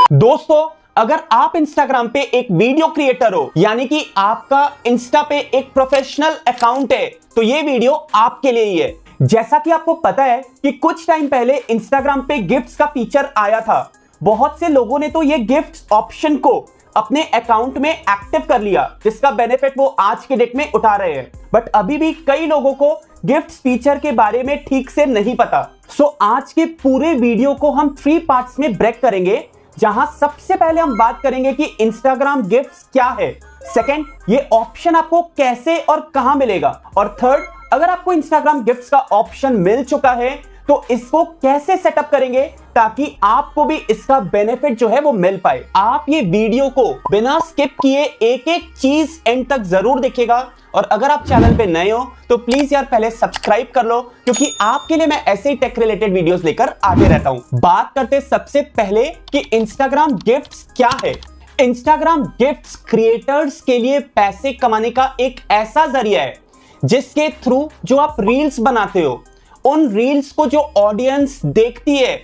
दोस्तों, अगर आप इंस्टाग्राम पे एक वीडियो क्रिएटर हो, यानी कि आपका इंस्टा पे एक प्रोफेशनल अकाउंट है, तो ये वीडियो आपके लिए ही है। जैसा कि आपको पता है कि कुछ टाइम पहले इंस्टाग्राम पे गिफ्ट्स का फीचर आया था। बहुत से लोगों ने तो ये गिफ्ट्स ऑप्शन को अपने अकाउंट में एक्टिव कर लिया, जिसका बेनिफिट वो आज के डेट में उठा रहे हैं। बट अभी भी कई लोगों को गिफ्ट्स फीचर के बारे में ठीक से नहीं पता। सो आज के पूरे वीडियो को हम 3 पार्ट्स में ब्रेक करेंगे, जहां सबसे पहले हम बात करेंगे कि इंस्टाग्राम गिफ्ट्स क्या है, सेकंड ये ऑप्शन आपको कैसे और कहां मिलेगा, और थर्ड अगर आपको इंस्टाग्राम गिफ्ट्स का ऑप्शन मिल चुका है तो इसको कैसे सेटअप करेंगे ताकि आपको भी इसका बेनिफिट जो है वो मिल पाए। आप ये वीडियो को बिना स्किप किए एक एक चीज एंड तक जरूर देखिएगा, और अगर आप चैनल पे नए हो तो प्लीज यार पहले सब्सक्राइब कर लो, क्योंकि आपके लिए मैं ऐसे ही टेक रिलेटेड वीडियोस लेकर आते रहता हूं। बात करते सबसे पहले कि इंस्टाग्राम गिफ्ट्स क्या है। इंस्टाग्राम गिफ्ट्स क्रिएटर्स के लिए पैसे कमाने का एक ऐसा जरिया है जिसके थ्रू जो आप रील्स बनाते हो, उन रील्स को जो ऑडियंस देखती है,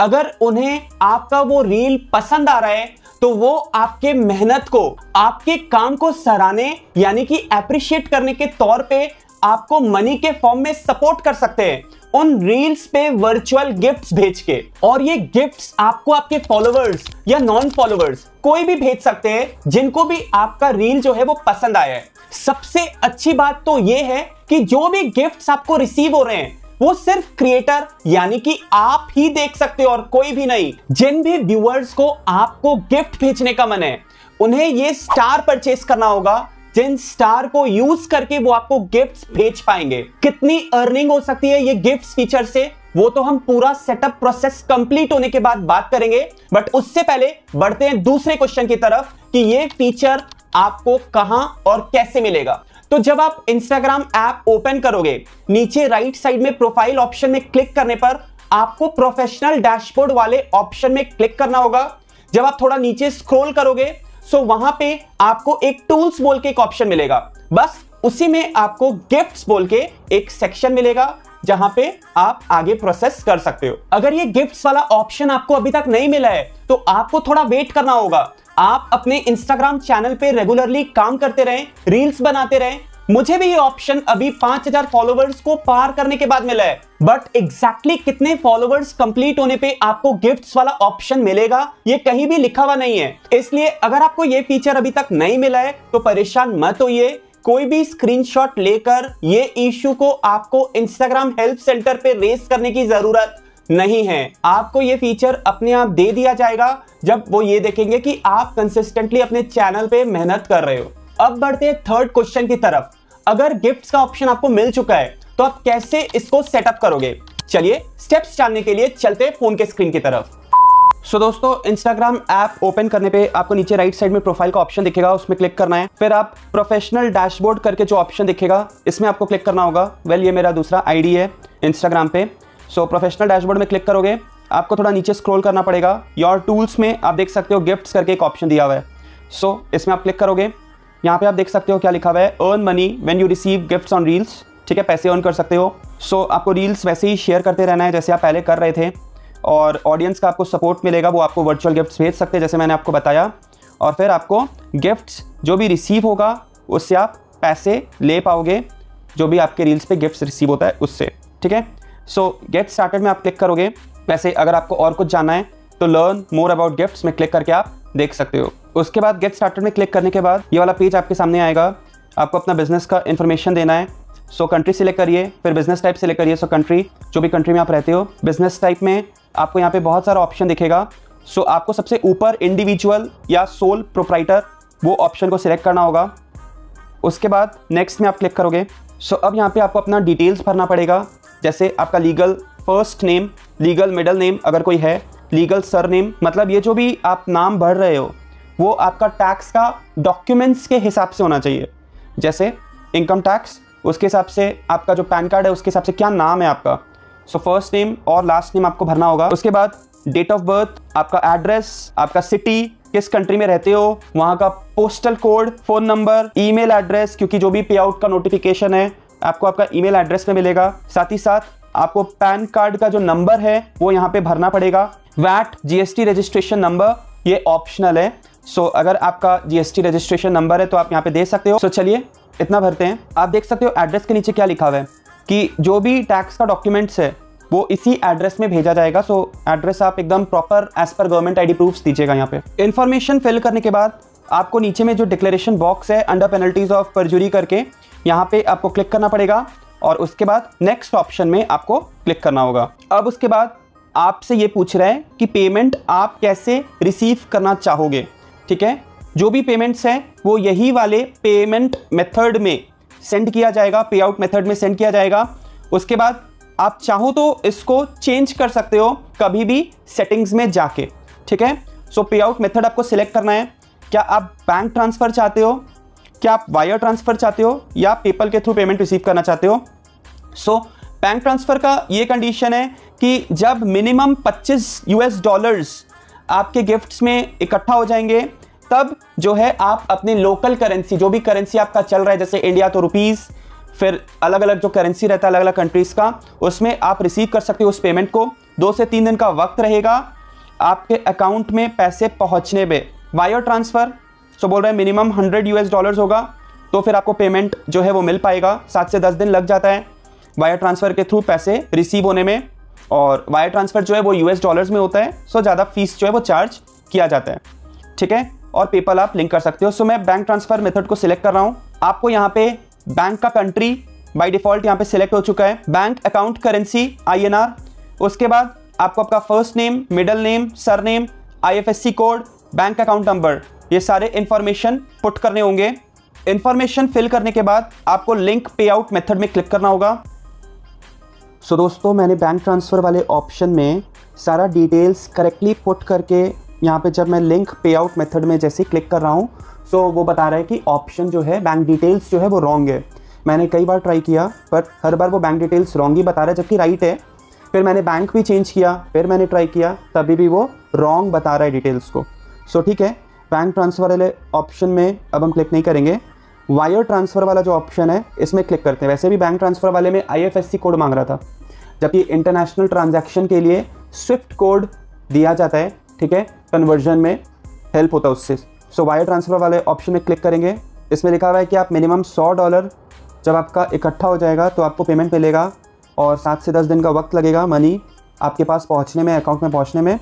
अगर उन्हें आपका वो रील पसंद आ रहा है तो वो आपके मेहनत को, आपके काम को सराहने यानी कि एप्रिशिएट करने के तौर पे आपको मनी के फॉर्म में सपोर्ट कर सकते हैं उन रील्स पे वर्चुअल गिफ्ट्स भेज के। और ये गिफ्ट्स आपको आपके फॉलोवर्स या नॉन फॉलोवर्स कोई भी भेज सकते हैं जिनको भी आपका रील जो है वो पसंद आया है। सबसे अच्छी बात तो ये है कि जो भी गिफ्ट्स आपको रिसीव हो रहे हैं वो सिर्फ क्रिएटर यानी कि आप ही देख सकते हो और कोई भी नहीं। जिन भी व्यूअर्स को आपको गिफ्ट भेजने का मन है उन्हें ये स्टार परचेस करना होगा, जिन स्टार को यूज करके वो आपको गिफ्ट्स भेज पाएंगे। कितनी अर्निंग हो सकती है ये गिफ्ट्स फीचर से, वो तो हम पूरा सेटअप प्रोसेस कंप्लीट होने के बाद बात करेंगे। बट उससे पहले बढ़ते हैं दूसरे क्वेश्चन की तरफ कि ये फीचर आपको कहां और कैसे मिलेगा। तो जब आप इंस्टाग्राम ऐप ओपन करोगे, नीचे राइट साइड में प्रोफाइल ऑप्शन में क्लिक करने पर आपको प्रोफेशनल डैशबोर्ड वाले ऑप्शन में क्लिक करना होगा। जब आप थोड़ा नीचे स्क्रॉल करोगे सो वहां पे आपको एक टूल्स बोल के एक ऑप्शन मिलेगा, बस उसी में आपको गिफ्ट्स बोल के एक सेक्शन मिलेगा जहां पे आप आगे प्रोसेस कर सकते हो। अगर ये गिफ्ट्स वाला ऑप्शन आपको अभी तक नहीं मिला है तो आपको थोड़ा वेट करना होगा। आप अपने इंस्टाग्राम चैनल पे रेगुलरली काम करते रहें, रील्स बनाते रहें। मुझे भी ये ऑप्शन अभी 5000 फॉलोवर्स को पार करने के बाद मिला है, बट एग्जैक्टली कितने फॉलोवर्स कंप्लीट होने पे आपको गिफ्ट्स वाला ऑप्शन मिलेगा ये कहीं भी लिखा हुआ नहीं है। इसलिए अगर आपको ये फीचर अभी तक नहीं मिला है तो परेशान मत होइए। कोई भी स्क्रीनशॉट लेकर ये इश्यू को आपको इंस्टाग्राम हेल्प सेंटर पे रेस करने की जरूरत नहीं है। आपको ये फीचर अपने आप दे दिया जाएगा जब वो ये देखेंगे कि आप कंसिस्टेंटली अपने चैनल पे मेहनत कर रहे हो। अब बढ़ते हैं थर्ड क्वेश्चन की तरफ। अगर गिफ्ट्स का ऑप्शन आपको मिल चुका है तो आप कैसे इसको सेटअप करोगे। चलिए स्टेप्स जानने के लिए चलते हैं फोन के स्क्रीन की तरफ। सो दोस्तों, इंस्टाग्राम ऐप ओपन करने पे आपको नीचे राइट साइड में प्रोफाइल का ऑप्शन दिखेगा, उसमें क्लिक करना है। फिर आप प्रोफेशनल डैशबोर्ड करके जो ऑप्शन दिखेगा इसमें आपको क्लिक करना होगा। ये मेरा दूसरा आईडी है इंस्टाग्राम पे। सो प्रोफेशनल डैशबोर्ड में क्लिक करोगे, आपको थोड़ा नीचे स्क्रॉल करना पड़ेगा। योर टूल्स में आप देख सकते हो गिफ्ट्स करके एक ऑप्शन दिया हुआ है। सो इसमें आप क्लिक करोगे, यहाँ पे आप देख सकते हो क्या लिखा हुआ है, earn money when you receive gifts on reels. ठीक है, पैसे अर्न कर सकते हो। सो आपको रील्स वैसे ही शेयर करते रहना है जैसे आप पहले कर रहे थे, और ऑडियंस का आपको सपोर्ट मिलेगा, वो आपको वर्चुअल गिफ्ट्स भेज सकते हैं जैसे मैंने आपको बताया। और फिर आपको गिफ्ट्स जो भी रिसीव होगा उससे आप पैसे ले पाओगे, जो भी आपके रील्स पे गिफ्ट्स रिसीव होता है उससे। ठीक है, सो गेट स्टार्टेड में आप क्लिक करोगे। वैसे अगर आपको और कुछ जानना है तो लर्न मोर अबाउट गिफ्ट्स में क्लिक करके आप देख सकते हो। उसके बाद गेट स्टार्टेड में क्लिक करने के बाद ये वाला पेज आपके सामने आएगा। आपको अपना बिजनेस का इन्फॉर्मेशन देना है। सो कंट्री सिलेक्ट करिए, फिर बिजनेस टाइप सिलेक्ट करिए। सो कंट्री, जो भी कंट्री में आप रहते हो। बिजनेस टाइप में आपको यहाँ पे बहुत सारा ऑप्शन दिखेगा। सो आपको सबसे ऊपर इंडिविजुअल या सोल प्रोप्राइटर वो ऑप्शन को सिलेक्ट करना होगा। उसके बाद नेक्स्ट में आप क्लिक करोगे। सो अब यहाँ पे आपको अपना डिटेल्स भरना पड़ेगा, जैसे आपका legal first name, legal middle name अगर कोई है, लीगल सरनेम, मतलब ये जो भी आप नाम भर रहे हो वो आपका टैक्स का डॉक्यूमेंट्स के हिसाब से होना चाहिए। जैसे इनकम टैक्स, उसके हिसाब से आपका जो पैन कार्ड है उसके हिसाब से क्या नाम है आपका। सो फर्स्ट नेम और लास्ट नेम आपको भरना होगा। उसके बाद डेट ऑफ बर्थ, आपका एड्रेस, आपका सिटी, किस कंट्री में रहते हो, वहाँ का postal code, phone number, email address, क्योंकि जो भी पे आउट का नोटिफिकेशन है आपको आपका ईमेल एड्रेस में मिलेगा। साथ ही साथ आपको पैन कार्ड का जो नंबर है वो यहाँ पे भरना पड़ेगा। वैट, जीएसटी रजिस्ट्रेशन नंबर ये ऑप्शनल है। सो अगर आपका जीएसटी रजिस्ट्रेशन नंबर है तो आप यहाँ पे दे सकते हो। सो चलिए इतना भरते हैं। आप देख सकते हो एड्रेस के नीचे क्या लिखा हुआ है कि जो भी टैक्स का डॉक्यूमेंट्स है वो इसी एड्रेस में भेजा जाएगा। सो एड्रेस आप एकदम proper as per government ID proofs दीजिएगा। यहाँ पे इन्फॉर्मेशन फिल करने के बाद आपको नीचे में जो डिक्लेरेशन बॉक्स है अंडर पेनल्टीज ऑफ परजुरी करके यहाँ पे आपको क्लिक करना पड़ेगा और उसके बाद नेक्स्ट ऑप्शन में आपको क्लिक करना होगा। अब उसके बाद आपसे ये पूछ रहा है कि पेमेंट आप कैसे रिसीव करना चाहोगे। ठीक है, जो भी पेमेंट्स हैं वो यही वाले पेमेंट मेथड में सेंड किया जाएगा, पे आउट मेथड में सेंड किया जाएगा। उसके बाद आप चाहो तो इसको चेंज कर सकते हो कभी भी सेटिंग्स में जाके। ठीक है, सो पे आउट मेथड आपको सिलेक्ट करना है। क्या आप बैंक ट्रांसफर चाहते हो, क्या आप वायर ट्रांसफर चाहते हो या पेपल के थ्रू पेमेंट रिसीव करना चाहते हो। सो बैंक ट्रांसफर का ये कंडीशन है कि जब मिनिमम $25 आपके गिफ्ट्स में इकट्ठा हो जाएंगे तब जो है आप अपने लोकल करेंसी, जो भी करेंसी आपका चल रहा है, जैसे इंडिया तो रुपीस, फिर अलग अलग जो करेंसी रहता है अलग अलग कंट्रीज का, उसमें आप रिसीव कर सकते हो उस पेमेंट को। 2 से 3 दिन का वक्त रहेगा आपके अकाउंट में पैसे पहुंचने में। वायर ट्रांसफर सो बोल रहे हैं मिनिमम $100 होगा तो फिर आपको पेमेंट जो है वो मिल पाएगा। 7 से 10 दिन लग जाता है वायर ट्रांसफर के थ्रू पैसे रिसीव होने में, और वायर ट्रांसफर जो है वो $US में होता है। सो ज़्यादा फीस जो है वो चार्ज किया जाता है। ठीक है, और पेपल आप लिंक कर सकते हो। सो मैं बैंक ट्रांसफर मेथड को सिलेक्ट कर रहा हूँ। आपको यहाँ पे बैंक का कंट्री बाय डिफॉल्ट यहाँ पे सिलेक्ट हो चुका है, बैंक अकाउंट करेंसी INR। उसके बाद आपको आपका first name, middle name, surname, IFSC code, bank account number, ये सारे इंफॉर्मेशन पुट करने होंगे। इंफॉर्मेशन फिल करने के बाद आपको लिंक पे आउट मेथड में क्लिक करना होगा। सो दोस्तों, मैंने बैंक ट्रांसफ़र वाले ऑप्शन में सारा डिटेल्स करेक्टली पुट करके यहाँ पे जब मैं लिंक पे आउट मेथड में जैसे क्लिक कर रहा हूँ सो वो बता रहा है कि ऑप्शन जो है बैंक डिटेल्स जो है वो रॉन्ग है। मैंने कई बार ट्राई किया पर हर बार वो बैंक डिटेल्स रॉन्ग ही बता रहा है जबकि राइट है। फिर मैंने बैंक भी चेंज किया, फिर मैंने ट्राई किया, तभी भी वो रॉन्ग बता रहा है डिटेल्स को। सो ठीक है, बैंक ट्रांसफ़र वाले ऑप्शन में अब हम क्लिक नहीं करेंगे। वायर ट्रांसफ़र वाला जो ऑप्शन है इसमें क्लिक करते हैं। वैसे भी बैंक ट्रांसफ़र वाले में IFSC कोड मांग रहा था, जबकि इंटरनेशनल ट्रांजैक्शन के लिए स्विफ्ट कोड दिया जाता है। ठीक है, कन्वर्जन में हेल्प होता है उससे। सो वायर ट्रांसफ़र वाले ऑप्शन में क्लिक करेंगे। इसमें लिखा हुआ है कि आप मिनिमम $100 जब आपका इकट्ठा हो जाएगा तो आपको पेमेंट मिलेगा और 7 से 10 दिन का वक्त लगेगा मनी आपके पास पहुंचने में, अकाउंट में पहुंचने में।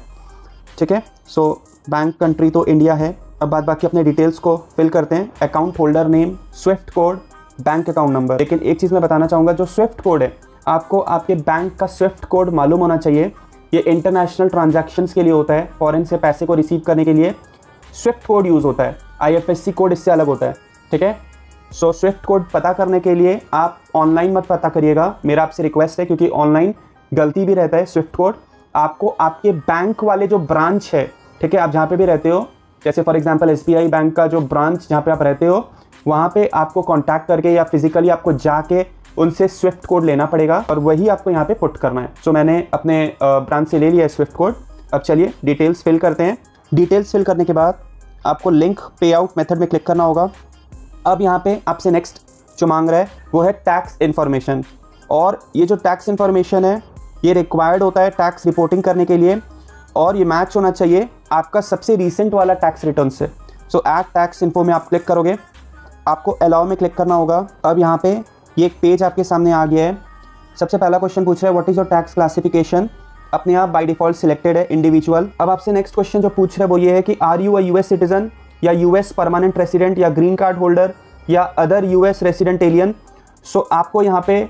ठीक है, सो बैंक कंट्री तो इंडिया है। अब बाकी अपने डिटेल्स को फिल करते हैं। Account holder name, Swift code, bank account number. लेकिन एक चीज़ मैं बताना चाहूँगा, जो स्विफ्ट कोड है आपको आपके बैंक का स्विफ्ट कोड मालूम होना चाहिए। ये इंटरनेशनल ट्रांजैक्शंस के लिए होता है, फॉरेन से पैसे को रिसीव करने के लिए स्विफ्ट कोड यूज़ होता है। IFSC कोड इससे अलग होता है। ठीक है, सो स्विफ्ट कोड पता करने के लिए आप ऑनलाइन मत पता करिएगा, मेरा आपसे रिक्वेस्ट है, क्योंकि ऑनलाइन गलती भी रहता है। स्विफ्ट कोड आपको आपके बैंक वाले जो ब्रांच है, ठीक है, आप जहाँ पे भी रहते हो, जैसे फॉर एग्जांपल SBI बैंक का जो ब्रांच जहाँ पे आप रहते हो वहाँ पे आपको कांटेक्ट करके या फिजिकली आपको जाके उनसे स्विफ्ट कोड लेना पड़ेगा और वही आपको यहाँ पे पुट करना है। सो मैंने अपने ब्रांच से ले लिया है स्विफ्ट कोड। अब चलिए डिटेल्स फिल करते हैं। डिटेल्स फिल करने के बाद आपको लिंक पे आउट मेथड में क्लिक करना होगा। अब यहाँ पे आपसे नेक्स्ट जो मांग रहा है वो है टैक्स इन्फॉर्मेशन, और ये जो टैक्स इन्फॉर्मेशन है ये रिक्वायर्ड होता है टैक्स रिपोर्टिंग करने के लिए, और ये मैच होना चाहिए आपका सबसे रीसेंट वाला टैक्स रिटर्न से। सो ऐड टैक्स इन्फो में आप क्लिक करोगे, आपको अलाउ में क्लिक करना होगा। अब यहाँ पे ये एक पेज आपके सामने आ गया है। सबसे पहला क्वेश्चन पूछ रहा है what is your tax classification. अपने आप बाय डिफॉल्ट सिलेक्टेड है इंडिविजुअल। अब आपसे नेक्स्ट क्वेश्चन जो पूछ रहा है वो ये है कि are you a US citizen या US परमानेंट रेसिडेंट या ग्रीन कार्ड होल्डर या other US resident alien. So आपको यहाँ पे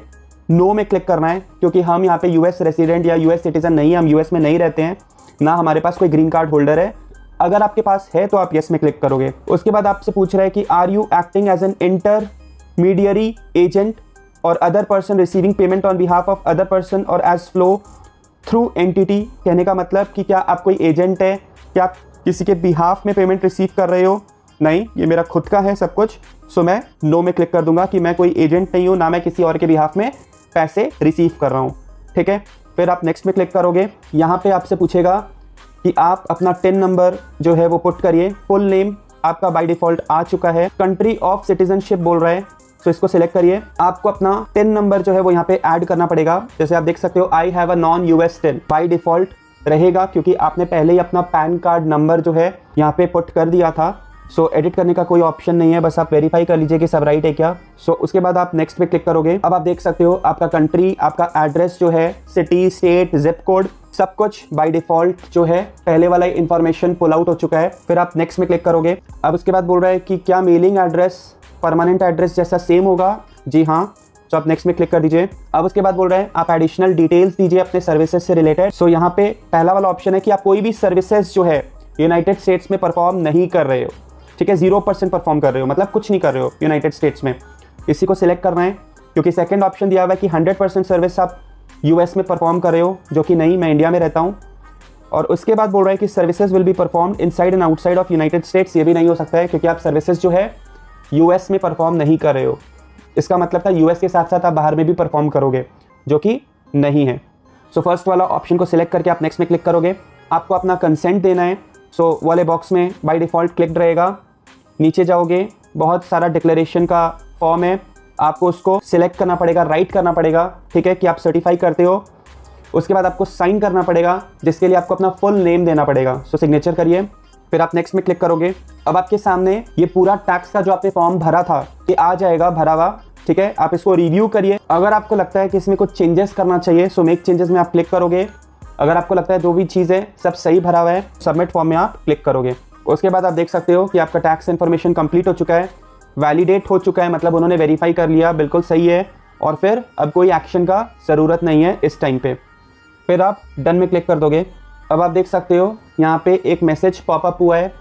नो में क्लिक करना है, क्योंकि हम यहाँ पे US रेसिडेंट या US सिटीजन नहीं है, हम US में नहीं रहते हैं, ना हमारे पास कोई ग्रीन कार्ड होल्डर है। अगर आपके पास है तो आप यस में क्लिक करोगे। उसके बाद आपसे पूछ रहा है कि are you acting as an intermediary agent और other person receiving payment on behalf of other person और एज फ्लो थ्रू एंटिटी। कहने का मतलब कि क्या आप कोई एजेंट है, क्या आप किसी के बिहाफ में पेमेंट रिसीव कर रहे हो। नहीं, ये मेरा खुद का है सब कुछ। सो मैं नो में क्लिक कर दूंगा कि मैं कोई एजेंट नहीं हूँ, ना मैं किसी और के बिहाफ में पैसे रिसीव कर रहा हूँ। ठीक है, फिर आप नेक्स्ट में क्लिक करोगे। यहाँ पे आपसे पूछेगा कि आप अपना टिन नंबर जो है वो पुट करिए। फुल नेम आपका बाय डिफॉल्ट आ चुका है। कंट्री ऑफ सिटीजनशिप बोल रहा है, तो इसको सिलेक्ट करिए। आपको अपना टिन नंबर जो है वो यहाँ पे ऐड करना पड़ेगा। जैसे आप देख सकते हो I have a non US tin, by default रहेगा क्योंकि आपने पहले ही अपना पैन कार्ड नंबर जो है यहाँ पे पुट कर दिया था। सो एडिट करने का कोई ऑप्शन नहीं है, बस आप वेरीफाई कर लीजिए कि सब राइट है क्या। सो उसके बाद आप नेक्स्ट पे क्लिक करोगे। अब आप देख सकते हो आपका कंट्री, आपका एड्रेस जो है, सिटी, स्टेट, जिप कोड, सब कुछ बाय डिफॉल्ट जो है पहले वाला इंफॉर्मेशन पुल आउट हो चुका है। फिर आप नेक्स्ट में क्लिक करोगे। अब उसके बाद बोल रहा है कि क्या मेलिंग एड्रेस परमानेंट एड्रेस जैसा सेम होगा। जी हाँ, तो आप नेक्स्ट में क्लिक कर दीजिए। अब उसके बाद बोल रहे हैं आप एडिशनल डिटेल्स दीजिए अपने सर्विसेज से रिलेटेड। सो यहाँ पे पहला वाला ऑप्शन है कि आप कोई भी सर्विसेज जो है यूनाइटेड स्टेट्स में परफॉर्म नहीं कर रहे हो। ठीक है, 0% परफॉर्म कर रहे हो, मतलब कुछ नहीं कर रहे हो यूनाइटेड स्टेट्स में। इसी को सिलेक्ट करना है क्योंकि सेकंड ऑप्शन दिया हुआ है कि 100% सर्विस आप यूएस में परफॉर्म कर रहे हो, जो कि नहीं, मैं इंडिया में रहता हूँ। और उसके बाद बोल रहा है कि services will be perform inside and outside of United states. ये भी नहीं हो सकता है क्योंकि आप सर्विसेज जो है यूएस में परफॉर्म नहीं कर रहे हो। इसका मतलब था यूएस के साथ साथ आप बाहर में भी परफॉर्म करोगे, जो कि नहीं है। सो फर्स्ट वाला ऑप्शन को सिलेक्ट करके आप नेक्स्ट में क्लिक करोगे। आपको अपना कंसेंट देना है। सो वाले बॉक्स में बाय डिफ़ॉल्ट क्लिक रहेगा। नीचे जाओगे, बहुत सारा डिक्लेरेशन का फॉर्म है, आपको उसको सिलेक्ट करना पड़ेगा, राइट करना पड़ेगा। ठीक है, कि आप सर्टिफाई करते हो। उसके बाद आपको साइन करना पड़ेगा, जिसके लिए आपको अपना फुल नेम देना पड़ेगा। सो सिग्नेचर करिए, फिर आप नेक्स्ट में क्लिक करोगे। अब आपके सामने ये पूरा टैक्स का जो आपने फॉर्म भरा था कि आ जाएगा भरा हुआ। ठीक है, आप इसको रिव्यू करिए। अगर आपको लगता है कि इसमें कुछ चेंजेस करना चाहिए, सो मेक चेंजेस में आप क्लिक करोगे। अगर आपको लगता है जो भी चीज़ है सब सही भरा हुआ है, सबमिट फॉर्म में आप क्लिक करोगे। उसके बाद आप देख सकते हो कि आपका टैक्स इन्फॉर्मेशन कंप्लीट हो चुका है, वैलिडेट हो चुका है, मतलब उन्होंने वेरीफाई कर लिया, बिल्कुल सही है। और फिर अब कोई एक्शन का ज़रूरत नहीं है इस टाइम पे। फिर आप डन में क्लिक कर दोगे। अब आप देख सकते हो यहाँ पे एक मैसेज पॉपअप हुआ है,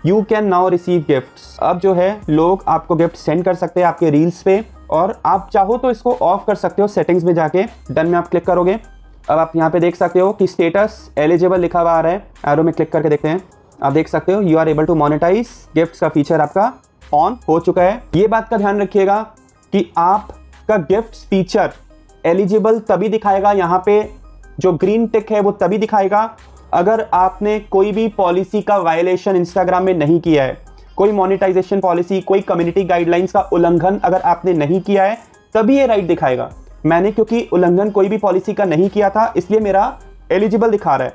you can now receive gifts. अब जो है लोग आपको गिफ्ट सेंड कर सकते हैं आपके रील्स पे, और आप चाहो तो इसको ऑफ कर सकते हो सेटिंग्स में जाके। डन में आप क्लिक करोगे। अब आप यहाँ पे देख सकते हो कि स्टेटस एलिजिबल लिखा हुआ आ रहा है। एरो में क्लिक करके देखते हैं। आप देख सकते हो you are able to monetize gifts का फीचर आपका ऑन हो चुका है। ये बात का ध्यान रखिएगा कि आपका गिफ्ट्स फीचर एलिजिबल तभी दिखाएगा, यहाँ पे जो ग्रीन टिक है वो तभी दिखाएगा अगर आपने कोई भी पॉलिसी का वायलेशन इंस्टाग्राम में नहीं किया है। कोई मोनेटाइजेशन पॉलिसी, कोई कम्युनिटी गाइडलाइंस का उल्लंघन अगर आपने नहीं किया है तभी ये राइट दिखाएगा। मैंने क्योंकि उल्लंघन कोई भी पॉलिसी का नहीं किया था, इसलिए मेरा एलिजिबल दिखा रहा है।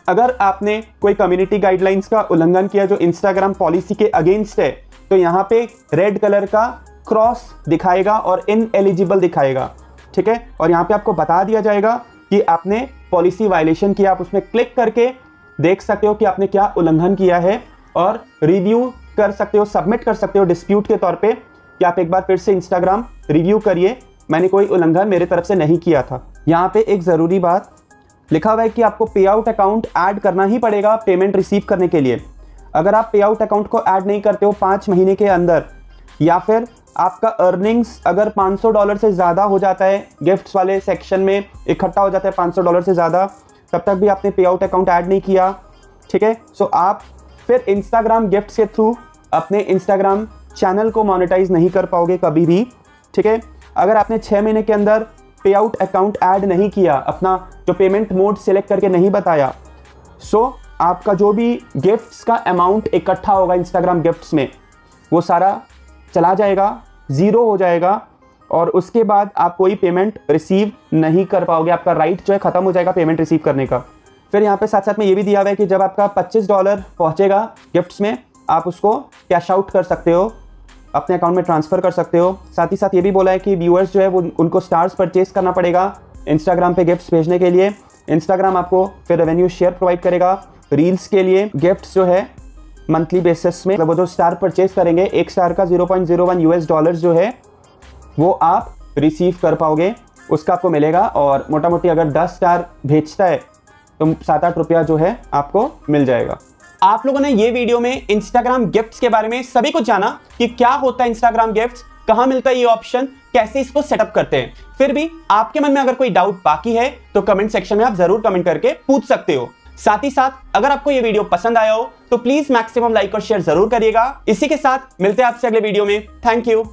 अगर आपने कोई कम्युनिटी गाइडलाइंस का उल्लंघन किया जो इंस्टाग्राम पॉलिसी के अगेंस्ट है, तो यहाँ पे रेड कलर का क्रॉस दिखाएगा और इनएलिजिबल दिखाएगा। ठीक है, और यहाँ पे आपको बता दिया जाएगा कि आपने पॉलिसी वायलेशन किया। आप उसमें क्लिक करके देख सकते हो कि आपने क्या उल्लंघन किया है और रिव्यू कर सकते हो, सबमिट कर सकते हो डिस्प्यूट के तौर पे कि आप एक बार फिर से इंस्टाग्राम रिव्यू करिए, मैंने कोई उल्लंघन मेरे तरफ से नहीं किया था। यहाँ पे एक ज़रूरी बात लिखा हुआ है कि आपको पे आउट अकाउंट ऐड करना ही पड़ेगा पेमेंट रिसीव करने के लिए। अगर आप पे आउट अकाउंट को ऐड नहीं करते हो 5 महीने के अंदर, या फिर आपका अर्निंग्स अगर $500 से ज़्यादा हो जाता है, गिफ्ट्स वाले सेक्शन में इकट्ठा हो जाता है $500 से ज़्यादा, तब तक भी आपने पे आउट अकाउंट ऐड नहीं किया। ठीक है, सो आप फिर इंस्टाग्राम गिफ्ट्स के थ्रू अपने इंस्टाग्राम चैनल को मोनेटाइज नहीं कर पाओगे कभी भी। ठीक है, अगर आपने 6 महीने के अंदर पे आउट अकाउंट ऐड नहीं किया, अपना जो पेमेंट मोड सेलेक्ट करके नहीं बताया, सो आपका जो भी गिफ्ट्स का अमाउंट इकट्ठा होगा इंस्टाग्राम गिफ्ट्स में, वो सारा चला जाएगा, ज़ीरो हो जाएगा, और उसके बाद आप कोई पेमेंट रिसीव नहीं कर पाओगे। आपका राइट जो है ख़त्म हो जाएगा पेमेंट रिसीव करने का। फिर यहाँ पे साथ साथ में ये भी दिया हुआ है कि जब आपका $25 पहुँचेगा गिफ्ट्स में, आप उसको कैश आउट कर सकते हो, अपने अकाउंट में ट्रांसफ़र कर सकते हो। साथ ही साथ ये भी बोला है कि व्यूअर्स जो है वो उनको स्टार्स परचेज करना पड़ेगा इंस्टाग्राम पे गिफ्ट्स भेजने के लिए। इंस्टाग्राम आपको फिर रेवेन्यू शेयर प्रोवाइड करेगा। रील्स के लिए गिफ्ट्स जो है मंथली बेसिस में, मतलब वो जो स्टार परचेज करेंगे, एक स्टार का $0.01 जो है वो आप रिसीव कर पाओगे, उसका आपको मिलेगा। और मोटा मोटी अगर 10 स्टार भेजता है तो 7-8 रुपया जो है आपको मिल जाएगा। आप लोगों ने ये वीडियो में इंस्टाग्राम गिफ्ट्स के बारे में सभी कुछ जाना कि क्या होता है इंस्टाग्राम गिफ्ट्स, कहां मिलता है ये ऑप्शन, कैसे इसको सेटअप करते हैं। फिर भी आपके मन में अगर कोई डाउट बाकी है तो कमेंट सेक्शन में आप जरूर कमेंट करके पूछ सकते हो। साथ ही साथ अगर आपको ये वीडियो पसंद आया हो तो प्लीज मैक्सिमम लाइक और शेयर जरूर करिएगा। इसी के साथ मिलते हैं आपसे अगले वीडियो में। Thank you.